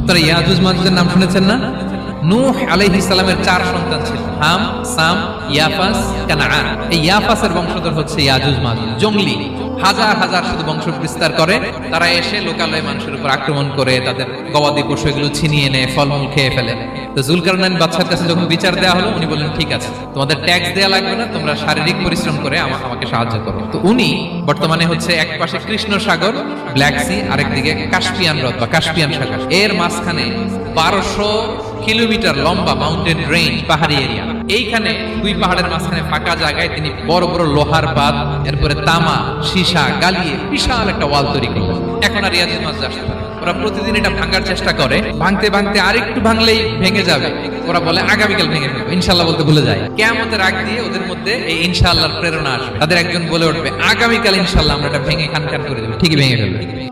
আপনারা ইয়াজুজ মাজুজের নাম শুনেছেন না? নূহ আলাইহিস সালামের 4 সন্তান ছিল, হাম, সাম, ইয়াফাস, কানাআন। এই ইয়াফাসের বংশধর হচ্ছে ইয়াজুজ মাজুজ। জঙ্গলি, হাজার হাজার শুধু বংশ বিস্তার করে। তারা এসে লোকালয়ে মানুষের উপর আক্রমণ করে, তাদের গবাদি পশু এগুলো ছিনিয়ে নেয়, ফলমূল খেয়ে ফেলে। তো জুলকারনাইন বাদশার কাছে যখন বিচার দেওয়া হলো, উনি বললেন ঠিক আছে, তোমাদের ট্যাক্স দেওয়া লাগবে না, তোমরা শারীরিক পরিশ্রম করে আমাকে সাহায্য করো। তো উনি বর্তমানে হচ্ছে এক পাশে কৃষ্ণ সাগর, ব্ল্যাক সি, আরেকদিকে কাস্পিয়ান হ্রদ বা কাস্পিয়ান সাগর, এর মাঝখানে 1200 কিলোমিটার লম্বা মাউন্টেন রেঞ্জ, পাহাড়ি এরিয়া। এইখানে দুই পাহাড়ের মাঝখানে ফাঁকা জায়গায় তিনি বড় বড় লোহার বাঁধ, এরপরে তামা, সীসা গালিয়ে বিশাল একটা ওয়াল তৈরি করলেন। এখন আর ইয়াজুজ মাজুজ আসতে পারে। ওরা প্রতিদিন এটা ভাঙার চেষ্টা করে, ভাঙতে ভাঙতে আরেকটু ভাঙলেই ভেঙে যাবে। ওরা বলে আগামীকাল ভেঙে ফেলবো, ইনশাআল্লাহ বলতে ভুলে যায়। কিয়ামতের আগ দিয়ে ওদের মধ্যে এই ইনশাআল্লাহর প্রেরণা আসবে। তাদের একজন বলে উঠবে, আগামীকাল ইনশাআল্লাহ আমরা এটা ভেঙে খান খান করে দেবো, ঠিকই ভেঙে ফেলবে।